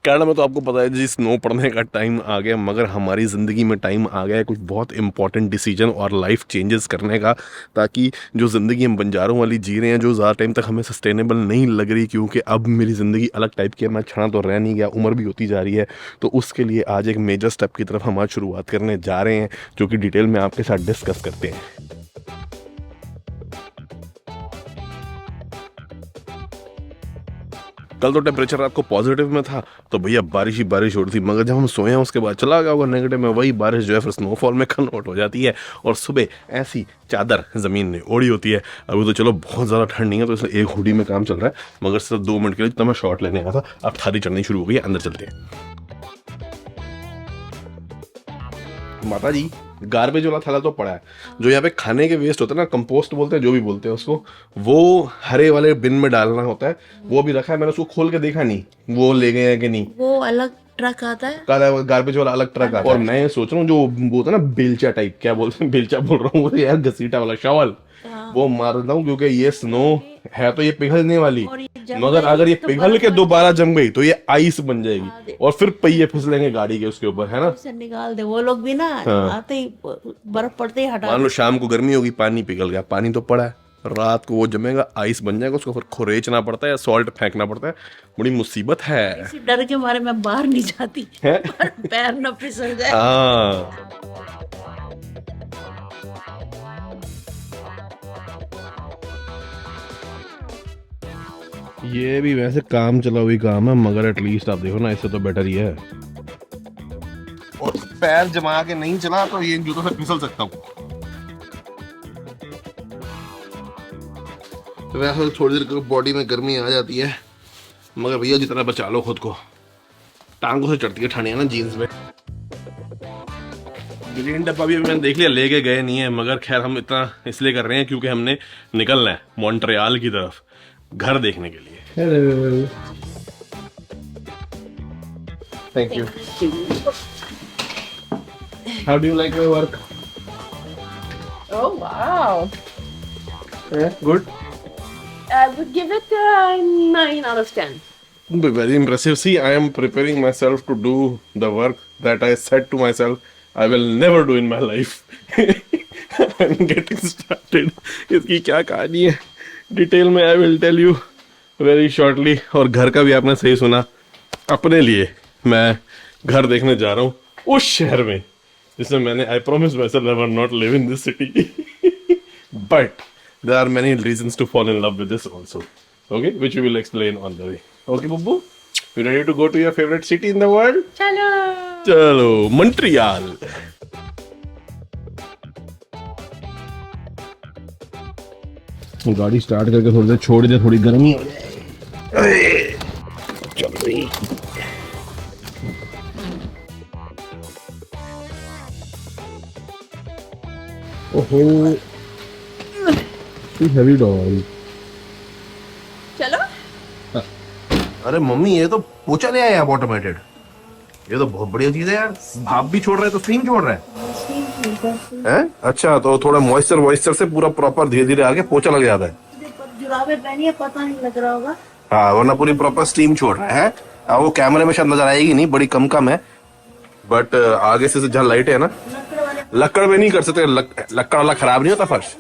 Canada में तो आपको पता है जी, स्नो पड़ने का टाइम आ गया, मगर हमारी ज़िंदगी में टाइम आ गया है कुछ बहुत इंपॉर्टेंट डिसीजन और लाइफ चेंजेस करने का, ताकि जो ज़िंदगी हम बंजारों वाली जी रहे हैं, जो ज़्यादा टाइम तक हमें सस्टेनेबल नहीं लग रही, क्योंकि अब मेरी ज़िंदगी अलग टाइप की है, मैं छड़ा तो रह नहीं गया, उम्र भी होती जा रही है। तो उसके लिए आज एक मेजर स्टेप की तरफ हम आज शुरुआत करने जा रहे हैं, जो कि डिटेल में आपके साथ डिस्कस करते हैं। कल तो टेम्परेचर रात को पॉजिटिव में था, तो भैया बारिश ही बारिश हो रही थी, मगर जब हम सोए हैं उसके बाद चला गया होगा नेगेटिव में, वही बारिश जो है फिर स्नोफॉल में कन्वर्ट हो जाती है, और सुबह ऐसी चादर ज़मीन ने ओढ़ी होती है। अभी तो चलो बहुत ज़्यादा ठंड नहीं है, तो इसलिए एक हुडी में काम चल रहा है, मगर सिर्फ 2 मिनट के लिए तो मैं शॉर्ट लेने आया था। अब थारी चढ़नी शुरू हो गई है, अंदर चलते हैं। माता जी, गार्बेज वाला थैला तो पड़ा है, जो यहाँ पे खाने के वेस्ट होते हैं ना, कंपोस्ट बोलते हैं, जो भी बोलते हैं उसको, वो हरे वाले बिन में डालना होता है, वो भी रखा है। मैंने उसको खोल के देखा नहीं, वो ले गए हैं कि नहीं। वो अलग ट्रक आता है, गार्बेज वाला अलग ट्रक आता है। और मैं ये सोच रहा हूँ, जो वो होता है ना बेलचा टाइप, क्या बोलते हैं, बेलचा बोल रहा हूँ, वो यार घसीटा वाला शॉवल, वो मार दूं, क्योंकि ये स्नो है तो ये पिघलने वाली, और ये जम मगर गई अगर ये तो पिघल बर्फ के बन दोबारा जम गई तो ये आइस बन हाँ, जाएगी, और फिर पहिए फिसलेंगे गाड़ी के उसके ऊपर, है ना। से निकाल दे वो लोग भी ना। हाँ। आते ही बर्फ पड़ते ही हटा मान दे। लो शाम को गर्मी होगी, पानी पिघल गया, पानी तो पड़ा है, रात को वो जमेगा, आइस बन जाएगा, उसको फिर खुरेचना पड़ता है या सॉल्ट फेंकना पड़ता है, बड़ी मुसीबत है। इसी डर के मारे मैं बाहर नहीं जाती हैं? पर पैर न फिसल जाए। हाँ, ये भी वैसे काम चला हुई काम है, मगर एटलीस्ट आप देखो ना, इससे तो बेटर ही है। और पैर जमा के नहीं चला तो ये जूतों से फिसल सकता हूँ। तो वैसे तो थोड़ी देर बॉडी में गर्मी आ जाती है, मगर भैया जितना बचा लो खुद को, टांगों से चढ़ती है ठंडियां ना जीन्स में। ग्रीन डब्बा भी मैंने देख लिया, लेके गए नहीं है, मगर खैर हम इतना इसलिए कर रहे हैं क्योंकि हमने निकलना है मॉन्ट्रियल की तरफ घर देखने के लिए। Hello, thank you. How do you like my work? Oh wow. Good, I would give it a 9 out of 10. very impressive. See, I am preparing myself to do the work that I said to myself I will never do in my life. I'm getting started. इसकी क्या कहानी है detail में I will tell you very shortly. और घर का भी आपने सही सुना, अपने लिए मैं घर देखने जा रहा हूँ उस शहर में जिसमें मैंने I promise my self I will not live in this city, but there are many reasons to fall in love with this also, okay, which we will explain on the way. Okay Bubbu, you ready to go to your favorite city in the world? Chalo. चलो Montreal. गाड़ी start करके थोड़ी देर छोड़ दे, थोड़ी गर्मी हो जाए। चल रही। ओहो, हेवी डॉग। Chalo. अरे मम्मी, ये तो पोछा ले आया आप ऑटोमेटेड, ये तो बहुत बढ़िया चीज है यार। भाप भी छोड़ रहा है तो स्टीम छोड़ रहा है? अच्छा, तो थोड़ा मॉइस्चर वॉइस्चर से पूरा प्रॉपर धीरे धीरे आगे पोछा लग जाता है। जुराबे पहनी है, पता नहीं लग रहा होगा। हाँ, वरना पूरी प्रॉपर स्टीम छोड़ रहा है। वो कैमरे में शायद नजर आएगी नहीं, बड़ी कम कम है, बट आगे से जहाँ लाइट है ना, लकड़ वाले लक्कड़ में नहीं कर सकते, लक्कड़ वाला खराब नहीं होता फर्श।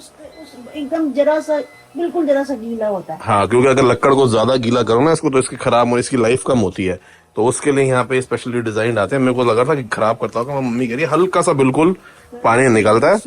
एकदम जरा सा, बिल्कुल जरा सा गीला होता है। हाँ, क्योंकि अगर लक्कड़ को ज्यादा गीला करो ना इसको, तो इसकी खराब और इसकी लाइफ कम होती है, तो उसके लिए यहाँ पे स्पेशली डिजाइन आते हैं। मेरे को लगा था कि खराब करता होगा, मम्मी कह रही है हल्का सा बिल्कुल पानी निकलता है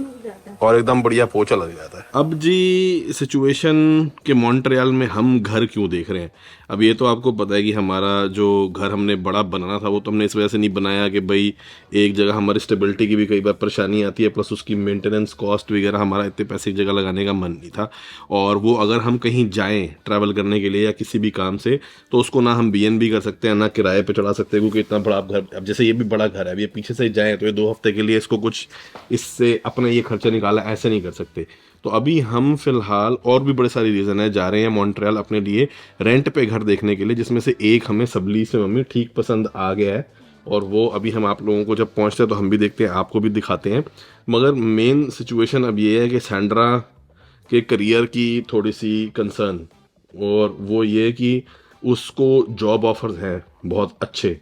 और एकदम बढ़िया पोछा लग जाता है। अब जी सिचुएशन के मॉन्ट्रियल में हम घर क्यों देख रहे हैं, अब ये तो आपको पता है कि हमारा जो घर हमने बड़ा बनाना था वो तो हमने इस वजह से नहीं बनाया कि भाई एक जगह हमारी स्टेबिलिटी की भी कई बार परेशानी आती है, प्लस उसकी मेंटेनेंस कॉस्ट वगैरह, हमारा इतने पैसे एक जगह लगाने का मन नहीं था। और वो अगर हम कहीं जाएं ट्रैवल करने के लिए या किसी भी काम से, तो उसको ना हम BNB कर सकते हैं ना किराए पे चढ़ा सकते हैं, क्योंकि इतना बड़ा घर, अब जैसे ये भी बड़ा घर है, अब ये पीछे से जाएँ तो ये 2 हफ्ते के लिए इसको कुछ इससे अपने ये खर्चा निकाला ऐसे नहीं कर सकते। तो अभी हम फिलहाल, और भी बड़े सारे रीज़न है, जा रहे हैं मॉन्ट्रियल अपने लिए रेंट पे घर देखने के लिए, जिसमें से एक हमें सबली से मम्मी ठीक पसंद आ गया है, और वो अभी हम आप लोगों को जब पहुंचते हैं तो हम भी देखते हैं, आपको भी दिखाते हैं। मगर मेन सिचुएशन अब ये है कि सैंड्रा के करियर की थोड़ी सी कंसर्न, और वो ये कि उसको जॉब ऑफर्स हैं बहुत अच्छे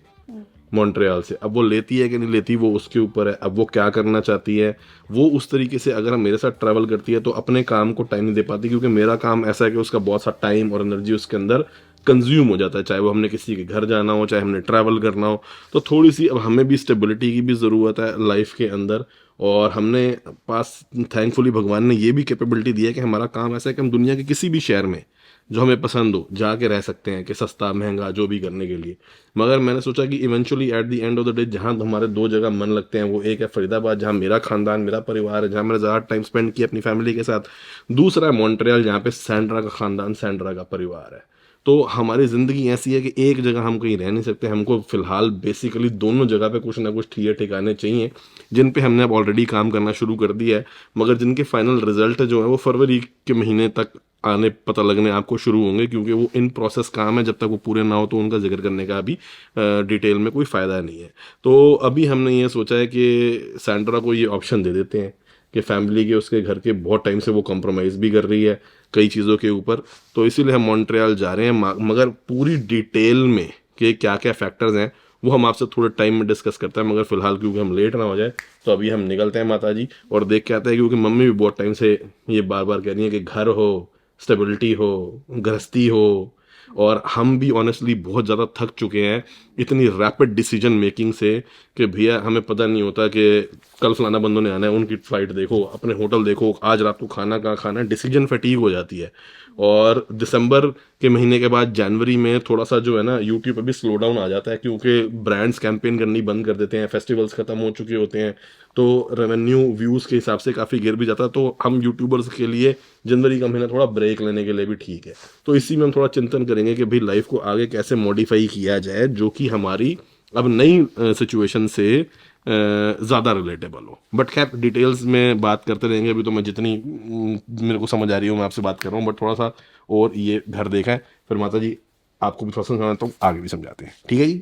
मॉन्ट्रियल से। अब वो लेती है कि नहीं लेती वो उसके ऊपर है। अब वो क्या करना चाहती है, वो उस तरीके से अगर मेरे साथ ट्रैवल करती है तो अपने काम को टाइम नहीं दे पाती, क्योंकि मेरा काम ऐसा है कि उसका बहुत सा टाइम और एनर्जी उसके अंदर कंज्यूम हो जाता है, चाहे वो हमने किसी के घर जाना हो, चाहे हमने ट्रैवल करना हो। तो थोड़ी सी अब हमें भी स्टेबिलिटी की भी ज़रूरत है लाइफ के अंदर, और हमने पास थैंकफुली भगवान ने ये भी कैपेबिलिटी दी है कि हमारा काम ऐसा है कि हम दुनिया के किसी भी शहर में जो हमें पसंद हो जाके रह सकते हैं, कि सस्ता महंगा जो भी करने के लिए। मगर मैंने सोचा कि eventually at the end of the day जहाँ हमारे दो जगह मन लगते हैं, वो एक है फरीदाबाद जहाँ मेरा खानदान मेरा परिवार है, जहाँ मैंने ज़्यादा टाइम स्पेंड किया अपनी फैमिली के साथ। दूसरा है मॉन्ट्रियल जहाँ पे सैंड्रा का खानदान, सैंड्रा का परिवार है। तो हमारी ज़िंदगी ऐसी है कि एक जगह हम कहीं रह नहीं सकते, हमको फ़िलहाल बेसिकली दोनों जगह पे कुछ ना कुछ ठिकाने चाहिए, जिन पे हमने अब ऑलरेडी काम करना शुरू कर दिया है, मगर जिनके फाइनल रिजल्ट जो है वो फरवरी के महीने तक आने पता लगने आपको शुरू होंगे, क्योंकि वो इन प्रोसेस काम है। जब तक वो पूरे ना हो तो उनका जिक्र करने का अभी डिटेल में कोई फ़ायदा नहीं है। तो अभी हमने ये सोचा है कि सैंड्रा को ये ऑप्शन दे देते हैं कि फैमिली के उसके घर के बहुत टाइम से वो कॉम्प्रोमाइज़ भी कर रही है कई चीज़ों के ऊपर, तो इसीलिए हम मॉन्ट्रियल जा रहे हैं। मगर पूरी डिटेल में कि क्या क्या फैक्टर्स हैं वो हम आपसे थोड़े टाइम में डिस्कस करते हैं, मगर फिलहाल क्योंकि हम लेट ना हो जाए तो अभी हम निकलते हैं माता जी, और देख के आते हैं, क्योंकि मम्मी भी बहुत टाइम से ये बार बार कह रही है कि घर हो, स्टेबिलिटी हो, गृहस्थी हो, और हम भी ऑनेस्टली बहुत ज़्यादा थक चुके हैं इतनी रैपिड डिसीजन मेकिंग से, कि भैया हमें पता नहीं होता कि कल फलाना बंदों ने आना है, उनकी फ़्लाइट देखो, अपने होटल देखो, आज रात को खाना कहाँ खाना है, डिसीजन फटीग हो जाती है। और दिसंबर के महीने के बाद जनवरी में थोड़ा सा जो है ना यूट्यूब पे भी स्लो डाउन आ जाता है, क्योंकि ब्रांड्स कैंपेन करनी बंद कर देते हैं, फेस्टिवल्स ख़त्म हो चुके होते हैं, तो रेवेन्यू व्यूज़ के हिसाब से काफ़ी गिर भी जाता है। तो हम यूट्यूबर्स के लिए जनवरी का महीना थोड़ा ब्रेक लेने के लिए भी ठीक है। तो इसी में हम थोड़ा चिंतन करेंगे कि भाई लाइफ को आगे कैसे मॉडिफाई किया जाए, जो कि हमारी अब नई सिचुएशन से ज़्यादा रिलेटेबल हो। बट खैर डिटेल्स में बात करते रहेंगे। अभी तो मैं जितनी मेरे को समझ आ रही हूँ मैं आपसे बात कर रहा हूँ, बट थोड़ा सा और ये घर देखा है, फिर माता जी आपको भी थोड़ा सा समझाना तो आगे भी समझाते हैं, ठीक है जी?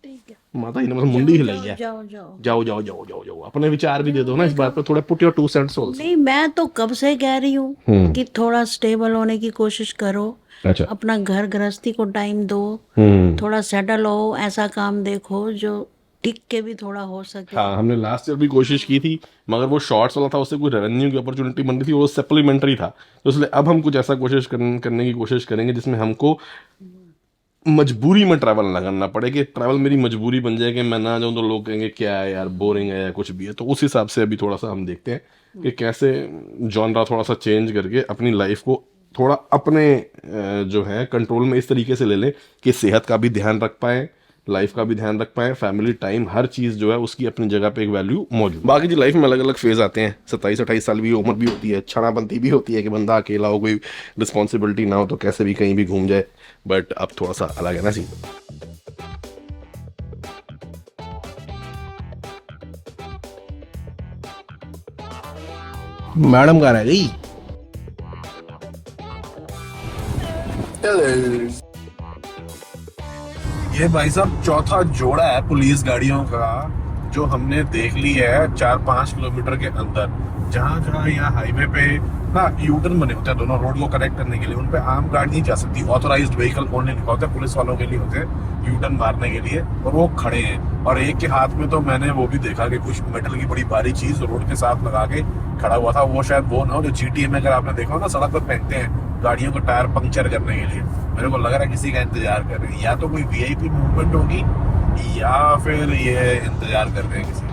ठीक है, माता जी ने मतलब मुंडी हिलाई है। जाओ जाओ। जाओ जाओ जाओ जाओ जाओ, अपने विचार भी दे दो ना इस बात पर, थोड़ा पुट योर 2 सेंट्स ऑल्सो। नहीं, मैं तो कब से कह रही हूँ कि थोड़ा स्टेबल होने की कोशिश करो, अच्छा। अपना घर गृहस्थी को टाइम दो, थोड़ा सेटल हो, ऐसा काम देखो जो टिक के भी थोड़ा हो सके। हाँ, हमने लास्ट ईयर भी कोशिश की थी, मगर वो शॉर्ट्स वाला था, उससे कोई रेवेन्यू की अपॉर्चुनिटी बन रही थी, वो सप्लीमेंट्री था। तो इसलिए अब हम कुछ ऐसा करने की कोशिश करेंगे जिसमें हमको मजबूरी में ट्रैवल ना करना पड़े, कि ट्रैवल मेरी मजबूरी बन जाए कि मैं ना जाऊँ तो लोग कहेंगे क्या है यार, बोरिंग है या कुछ भी है। तो उस हिसाब से अभी थोड़ा सा हम देखते हैं कि कैसे जॉनरा थोड़ा सा चेंज करके अपनी लाइफ को थोड़ा अपने जो है कंट्रोल में इस तरीके से ले लें कि सेहत का भी ध्यान रख पाएँ, लाइफ का भी ध्यान रख पाएँ, फैमिली टाइम हर चीज़ जो है उसकी अपनी जगह पे एक वैल्यू मौजूद। बाकी जी लाइफ में अलग अलग फेज आते हैं, 27-28 साल भी उम्र भी होती है, छानापंती भी होती है कि बंदा अकेला हो, कोई रिस्पॉन्सिबिलिटी ना हो तो कैसे भी कहीं भी घूम जाए। बट अब थोड़ा सा अलग है ना सीन। मैडम कहाँ रह गई? ये भाई साहब चौथा जोड़ा है पुलिस गाड़ियों का जो हमने देख ली है 4-5 किलोमीटर के अंदर। जहाँ जहाँ यहाँ हाईवे पे ना यूटर्न बने होते हैं दोनों रोड को कनेक्ट करने के लिए, उन पे आम गाड़ी नहीं जा सकती, ऑथोराइज्ड व्हीकल ओनली होते हैं, पुलिस वालों के लिए होते हैं यूटर्न मारने के लिए, और वो खड़े हैं। और एक के हाथ में तो मैंने वो भी देखा कि कुछ मेटल की बड़ी भारी चीज रोड के साथ लगा के खड़ा हुआ था। वो शायद वो ना हो जो GTA में अगर आपने देखा हो ना सड़क पर फेंकते हैं गाड़ियों को टायर पंक्चर करने के लिए। मेरे को लग रहा है किसी का इंतजार कर रहे हैं, या तो कोई VIP मूवमेंट होगी या फिर ये इंतजार कर रहे हैं किसी।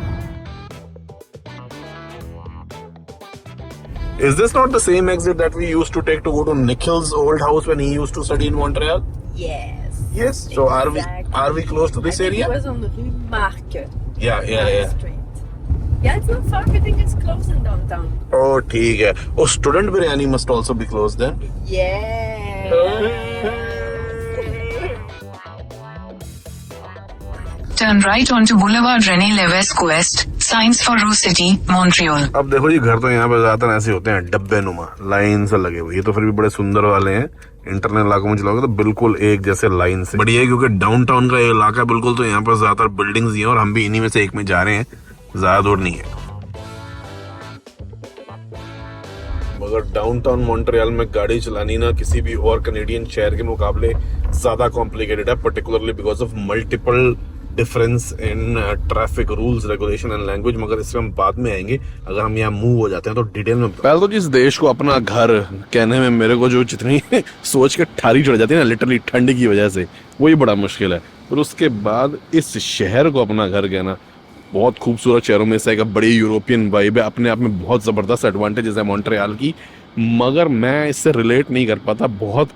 Is this not the same exit that we used to take to go to Nikhil's old house when he used to study in Montreal? Yes. Yes. So Exactly. are we close to this I think area? It was on the Rue Market. Yeah. Street. Yeah, it's not far. I think it's close in downtown. Oh, ठीक है. Oh, student biryani must also be closed then. Yeah. Turn right onto Boulevard René Lévesque West, signs for Rue City, Montreal. अब देखो जी घर तो यहाँ पे ज्यादातर ऐसे होते हैं डब्बे नुमा लाइन से लगे हुए, ये तो फिर भी बड़े सुंदर वाले हैं। इंटरनल इलाकों में चलाओगे तो बिल्कुल एक जैसे लाइन से बढ़िया है, क्योंकि डाउनटाउन का इलाका बिल्कुल, तो यहाँ पर ज्यादातर बिल्डिंग्स ही हैं और हम भी इन्हीं में से एक में जा रहे हैं, ज्यादा दूर नहीं है। मगर डाउनटाउन मॉन्ट्रियल में गाड़ी चलानी ना किसी भी और कनेडियन शहर के मुकाबले ज्यादा कॉम्प्लिकेटेड है, particularly because of multiple difference in traffic rules regulation and language. मगर इसमें हम बाद में आएंगे, अगर हम यहाँ मूव हो जाते हैं तो डिटेल में। पहले तो जिस देश को अपना घर कहने में मेरे को जो जितनी सोच के ठारी चढ़ जाती है ना लिटरली ठंड की वजह से, वही बड़ा मुश्किल है। और उसके बाद इस शहर को अपना घर कहना, बहुत खूबसूरत शहरों में से एक बड़ी यूरोपियन वाइब है, अपने आप में बहुत ज़बरदस्त एडवांटेजेस है मॉन्ट्रियल की, मगर मैं इससे रिलेट नहीं कर पाता बहुत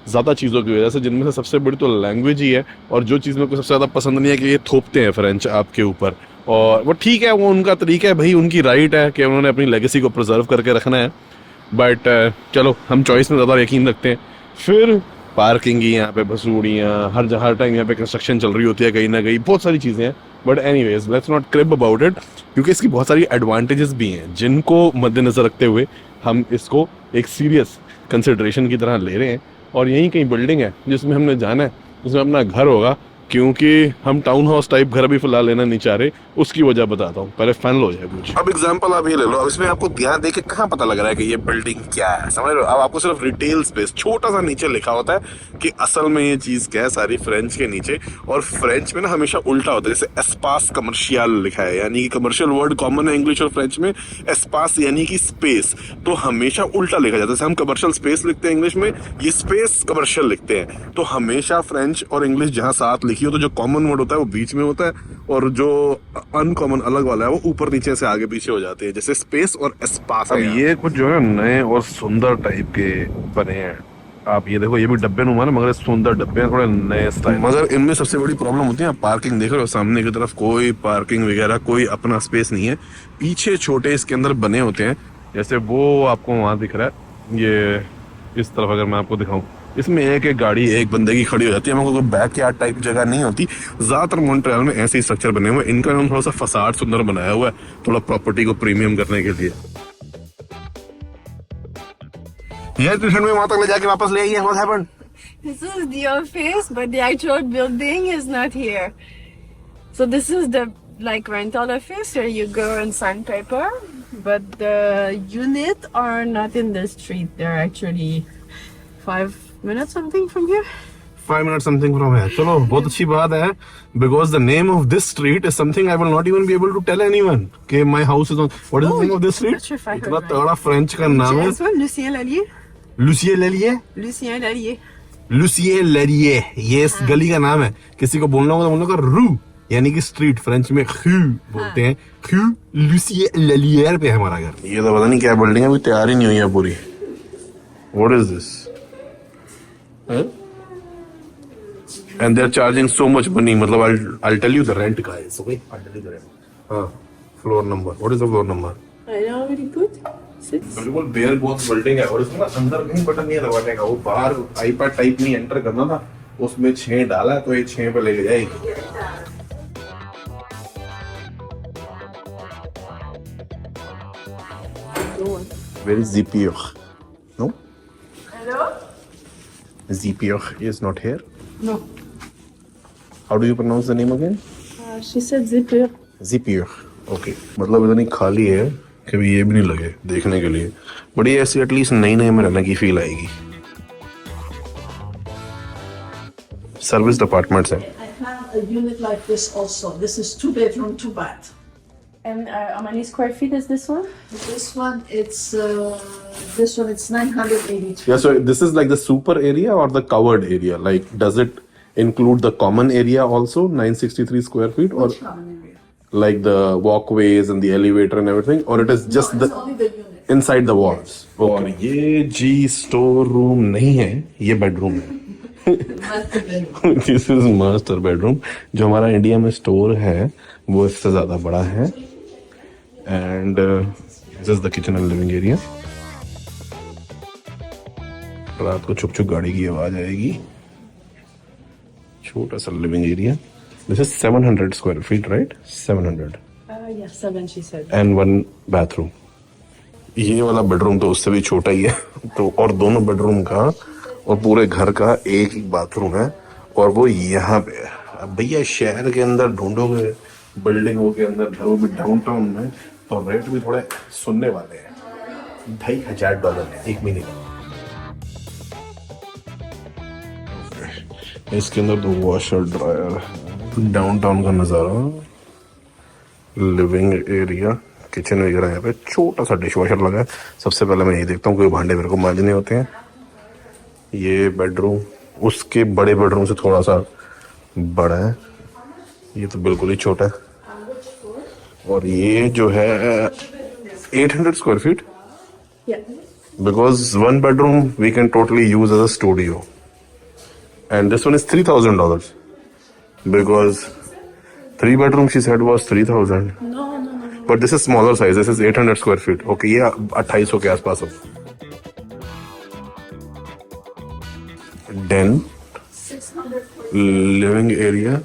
ज़्यादा चीज़ों की वजह से, जिनमें से सबसे बड़ी तो लैंग्वेज ही है। और जो चीज़ मेरे को सबसे ज़्यादा पसंद नहीं है कि ये थोपते हैं फ्रेंच आपके ऊपर, और वो ठीक है, वो उनका तरीका है भाई, उनकी राइट है कि उन्होंने अपनी लेगेसी को प्रिजर्व करके रखना है। बट चलो हम चॉइस में ज़्यादा यकीन रखते हैं। फिर पार्किंग की यहाँ पे भसूड़ियाँ, हर टाइम यहाँ पे कंस्ट्रक्शन चल रही होती है कहीं ना कहीं, बहुत सारी चीज़ें हैं। But anyways let's not crib about it, क्योंकि इसकी बहुत सारी एडवांटेजेस भी हैं जिनको मद्देनजर रखते हुए हम इसको एक सीरियस कंसिडरेशन की तरह ले रहे हैं। और यही कहीं बिल्डिंग है जिसमें हमने जाना है, जिसमें अपना घर होगा, क्योंकि हम टाउन हाउस टाइप घर अभी फिलहाल लेना नहीं चाह रहे। उसकी वजह बताता हूँ, पहले फाइनल हो जाए कुछ। अब एग्जांपल आप ये ले लो, अब इसमें आपको ध्यान देके कहाँ पता लग रहा है कि ये बिल्डिंग क्या है, समझ रहे हो? अब आपको सिर्फ रिटेल स्पेस छोटा सा नीचे लिखा होता है कि असल में ये चीज क्या है, सारी फ्रेंच के नीचे। और फ्रेंच में ना हमेशा उल्टा होता है, जैसे एस्पास कमर्शियल लिखा है, यानी कि कमर्शियल वर्ड कॉमन है इंग्लिश और फ्रेंच में, एस्पास यानी कि स्पेस, तो हमेशा उल्टा लिखा जाता है। जैसे हम कमर्शियल स्पेस लिखते हैं इंग्लिश में, ये स्पेस कमर्शियल लिखते हैं। तो हमेशा फ्रेंच और इंग्लिश जहां साथ लिखी हो तो जो कॉमन होता है वो बीच में होता है, और जो अनकॉमन अलग वाला है वो ऊपर नीचे से आगे पीछे हो जाते हैं, जैसे स्पेस और एस्पास। अब ये कुछ जो है नए और सुंदर टाइप के बने हैं। आप ये देखो, ये भी डब्बे नुमा है मगर सुंदर डब्बे हैं, थोड़े नए स्टाइल। मगर इनमें सबसे बड़ी प्रॉब्लम होती है, आप पार्किंग देख रहे हो सामने की तरफ, कोई पार्किंग वगैरह, कोई अपना स्पेस नहीं है। पीछे छोटे इसके अंदर बने होते हैं, जैसे वो आपको वहां दिख रहा है, ये इस तरफ अगर मैं आपको दिखाऊं, इसमें एक गाड़ी एक बंदे की खड़ी हो जाती है। हमको कोई बैक यार्ड टाइप जगह नहीं होती। ज्यादातर मॉन्ट्रियल में ऐसे ही स्ट्रक्चर बने हुए हैं। इनका हम थोड़ा सा फसाड सुंदर बनाया हुआ है, थोड़ा प्रॉपर्टी को प्रीमियम करने के लिए। यार ट्यूशन में वहां तक ले जाके वापस ले आई है, what happened? This is the office, but the actual building is not here. So this is the rental office where you go and sign paper, but the unit are not in the street. They're actually 5 minutes something from here. 5 minutes something from here. चलो बहुत अच्छी बात है, because the name of this street is something I will not even be able to tell anyone कि my house is on. What is the name of this street? Not sure if I heard इतना right. तगड़ा French का नाम है। This one, Lucien Lallier. Lucien Lallier? Lucien Lallier. Lucien Lallier, ये इस गली का नाम है। किसी को बोलना होगा तो बोलना होगा रू, यानी कि स्ट्रीट, फ्रेंच में खू बोलते हैं। खू Lucien Lallier पे है हमारा घर। ये तो पता नहीं क्या बिल्डिंग है, अभी तैयार ही नहीं हुई है पूरी। What is this? And they're charging so much money. मतलब I'll tell you the rent, guys. Okay, I'll tell you the rent. हाँ, floor number. What is the floor number? I already put 6. बिल्कुल bear bones building है, और इसमें ना अंदर कहीं button नहीं है दबाने का, वो बाहर आईपैड टाइप नहीं एंटर करना था, उसमें 6 डाला है तो ये 6 पे लेके जाएगी। Where is Zipioch? No? Hello? Zipioch is not here. No. How do you pronounce the name again? She said zipper. Zipioch. Okay. मतलब इतनी खाली है कभी ये भी नहीं लगे देखने के लिए, बड़ी ऐसी एटलीस्ट नई नई में रहने की फील आएगी। सर्विस डिपार्टमेंट है। I have a unit like this also. This is 2 bedroom, 2 bath. And how many square feet is this one? This one, it's 983. Yeah, so this is like the super area or the covered area? Like, does it include the common area also, 963 square feet, or Which common area? like the walkways and the elevator and everything, or it is just No, the it's only the unit. inside the walls? और ये जी store room नहीं है, ये bedroom है। Master bedroom. This is master bedroom. जो हमारा India में store है वो इससे ज्यादा बड़ा है। And this is the kitchen and living area. रात को छुप छुप गाड़ी की आवाज आएगी। छोटा सा living area. This is 700 square feet, right? 700 Yeah, 7 she said. And 1 bathroom. ये वाला बेडरूम तो उससे भी छोटा ही है। तो और दोनों बेडरूम का और पूरे घर का एक ही बाथरूम है, और वो यहाँ पे है। अब भैया शहर के अंदर ढूंढोगे बिल्डिंगों के अंदर, घर भी डाउनटाउन में, तो रेट भी थोड़े सुनने वाले हैं। $2,500 है एक महीने का। इसके अंदर तो वॉशर ड्रायर, डाउनटाउन का नज़ारा, लिविंग एरिया, किचन वगैरह, यहाँ पे छोटा सा डिश वॉशर लगा है। सबसे पहले मैं ये देखता हूँ कोई भांडे मेरे को मांजने होते हैं। ये बेडरूम उसके बड़े बेडरूम से थोड़ा सा बड़ा है, ये तो बिल्कुल ही छोटा है। और ये जो है 800 square feet, Yeah. because one bedroom we can totally use as a studio, and this one is $3,000 because 3 bedroom she said was 3,000. No. But this is smaller size. This is 800 square feet. Okay, ये 2800 के आसपास हो। Den, living area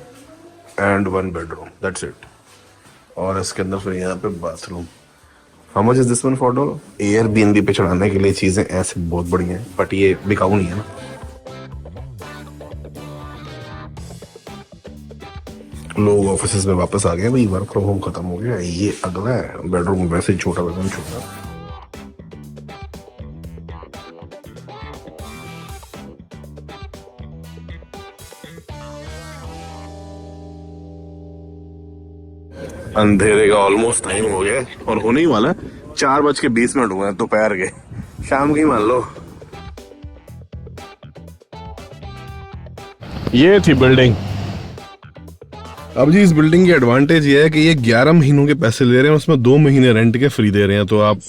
and 1 bedroom. That's it. और इसके अंदर फिर यहाँ पे bathroom. How much is this one for $? Airbnb पे चढ़ाने के लिए चीजें ऐसे बहुत बढ़िया हैं, बट ये बिकाऊ नहीं है ना। लोग ऑफिस में वापस आ गए भाई, वर्क फ्रॉम होम खत्म हो गया। ये अगला है बेडरूम, वैसे ही छोटा बेडरूम, छोटा। अंधेरे का ऑलमोस्ट टाइम हो गया और होने ही वाला है। 4:20 हुए हैं दोपहर के, शाम की मान लो। ये थी बिल्डिंग। अब जी इस बिल्डिंग की एडवांटेज ये है कि ये 11 महीनों के पैसे ले रहे हैं, उसमें 2 महीने रेंट के फ्री दे रहे हैं। तो आप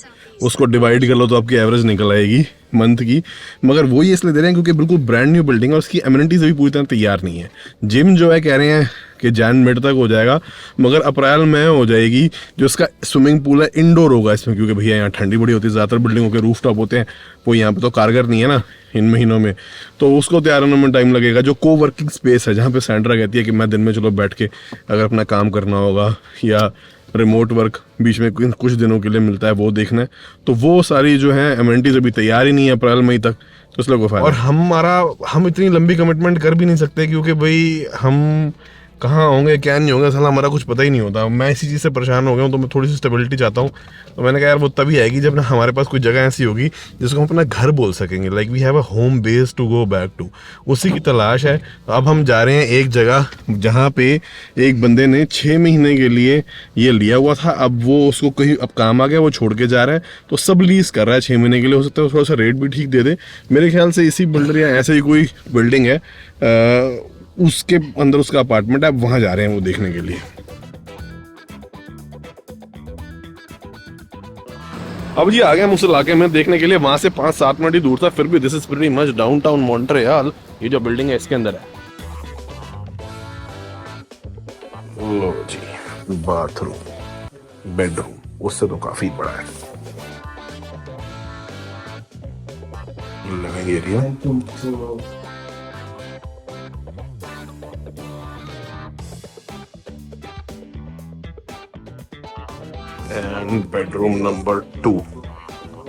उसको डिवाइड कर लो तो आपकी एवरेज निकल आएगी मंथ की। मगर वो ये इसलिए दे रहे हैं क्योंकि बिल्कुल ब्रांड न्यू बिल्डिंग है और उसकी एमिनिटीज अभी पूरी तरह तैयार नहीं है। जिम जो है कह रहे हैं कि जैन मिड तक हो जाएगा, मगर अप्रैल में हो जाएगी। जो इसका स्विमिंग पूल है इंडोर होगा इसमें, क्योंकि भैया यहाँ ठंडी बड़ी होती है, ज़्यादातर बिल्डिंगों के रूफ टॉप होते हैं, वो यहाँ पे तो कारगर नहीं है ना इन महीनों में, तो उसको तैयार होने में टाइम लगेगा। जो को वर्किंग स्पेस है जहाँ पे सैंड्रा कहती है कि मैं दिन में चलो बैठ के अगर अपना काम करना होगा या रिमोट वर्क बीच में कुछ दिनों के लिए मिलता है वो देखना है, तो वो सारी जो है एमिनिटीज अभी तैयार ही नहीं है अप्रैल मई तक, तो इसलिए को फायदा। और हम इतनी लंबी कमिटमेंट कर भी नहीं सकते क्योंकि भाई हम कहाँ होंगे क्या नहीं होंगे, साला हमारा कुछ पता ही नहीं होता। मैं इसी चीज़ से परेशान हो गया हूँ, तो मैं थोड़ी सी स्टेबिलिटी चाहता हूँ। तो मैंने कहा यार वो तभी आएगी जब ना हमारे पास कोई जगह ऐसी होगी जिसको हम अपना घर बोल सकेंगे, like we have a home base to go back to. उसी की तलाश है। तो अब हम जा रहे हैं एक जगह जहाँ पे एक बंदे ने 6 महीने के लिए ये लिया हुआ था, अब वो उसको कहीं अब काम आ गया, वो छोड़ के जा रहा है, तो सब लीज कर रहा है 6 महीने के लिए। हो सकता है थोड़ा सा रेट भी ठीक दे दे। मेरे ख्याल से इसी बिल्डर या ऐसे ही कोई बिल्डिंग है, उसके अंदर उसका अपार्टमेंट है, अब वहां जा रहे हैं वो देखने के लिए। अब जी आ गए हम उस इलाके में देखने के लिए, वहां से 5-7 मिनट ही दूर था, फिर भी this is pretty much downtown Montreal. ये जो बिल्डिंग है इसके अंदर है। लो जी, बाथरूम, बेडरूम उससे तो काफी बड़ा है। Living area, and bedroom number 2।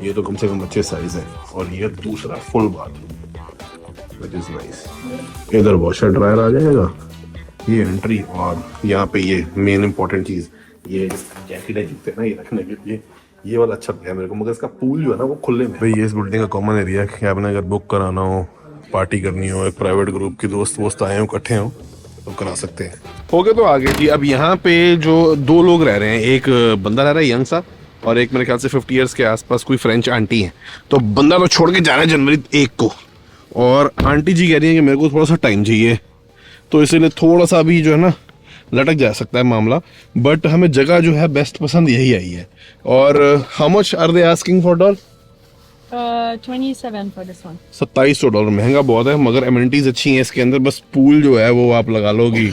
ये तो कम से कम अच्छे साइज है। और ये दूसरा full bathroom which is nice. इधर वॉशर ड्रायर आ जाएगा, ये एंट्री, और यहाँ पे ये मेन इंपॉर्टेंट चीज, ये जैकेट है जूते ना ये रखने के लिए, ये वाला अच्छा लगा मेरे को। मगर इसका पूल जो है ना वो खुले में। भाई ये इस बिल्डिंग का कॉमन एरिया है कि आपने अगर बुक कराना हो, पार्टी करनी हो, एक प्राइवेट ग्रुप की दोस्त आए हो इकट्ठे हो तो करा सकते हैं। हो गए तो आगे जी। अब यहाँ पे जो 2 लोग रह रहे हैं, एक बंदा रह रहा है यंग सा, और एक मेरे ख्याल से 50 ईयर्स के आसपास कोई फ्रेंच आंटी है। तो बंदा तो छोड़ के जा रहा है जनवरी 1 को, और आंटी जी कह रही है कि मेरे को थोड़ा सा टाइम चाहिए, तो इसीलिए थोड़ा सा अभी जो है ना लटक जा सकता है मामला। बट हमें जगह जो है बेस्ट पसंद यही आई है। और how much are they asking for $? 27 for this one. $2700 महंगा बहुत है, मगर एमिनिटीज अच्छी हैं इसके अंदर। बस पूल जो है वो आप लगा लो कि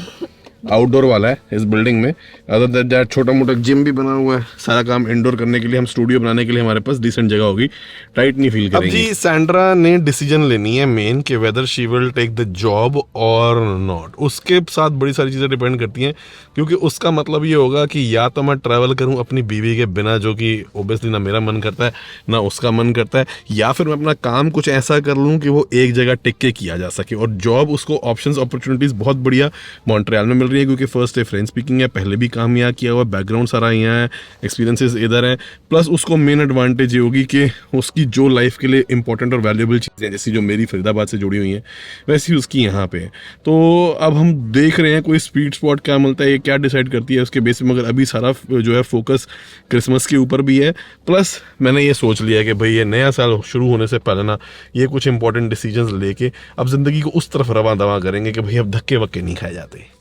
आउटडोर वाला है इस बिल्डिंग में। अदर देन दैट छोटा मोटा जिम भी बना हुआ है। सारा काम इंडोर करने के लिए, हम स्टूडियो बनाने के लिए हमारे पास डिसेंट जगह होगी, टाइट नहीं फील करेंगे। अब जी सैंड्रा ने डिसीजन लेनी है मेन कि whether she will take the job और नॉट। उसके साथ बड़ी सारी चीज़ें डिपेंड करती हैं, क्योंकि उसका मतलब ये होगा कि या तो मैं ट्रैवल करूं अपनी बीवी के बिना, जो कि ओबियसली ना मेरा मन करता है ना उसका मन करता है, या फिर मैं अपना काम कुछ ऐसा कर लूं कि वो एक जगह टिक के किया जा सके। और जॉब उसको ऑप्शंस अपॉर्चुनिटीज़ बहुत बढ़िया मॉन्ट्रियल में मिल रही है क्योंकि फर्स्ट डे फ्रेंच स्पीकिंग है, पहले भी काम यहाँ किया हुआ, बैकग्राउंड सारा यहाँ है, एक्सपीरियंसेस इधर है, प्लस उसको मेन एडवांटेज ये होगी कि उसकी जो लाइफ के लिए इंपॉर्टेंट और वैल्यूएबल चीज़ें जैसी जो मेरी फरीदाबाद से जुड़ी हुई हैं वैसी उसकी यहाँ पे है। तो अब हम देख रहे हैं कोई स्वीट स्पॉट क्या मिलता है, ये क्या डिसाइड करती है उसके बेस में, मगर अभी सारा जो है फोकस क्रिसमस के ऊपर भी है। प्लस मैंने ये सोच लिया है कि भाई ये नया साल शुरू होने से पहले ना ये कुछ इंपॉर्टेंट डिसीजंस लेके अब ज़िंदगी को उस तरफ रवा दवा करेंगे कि भाई अब धक्के वक्के नहीं खाए जाते।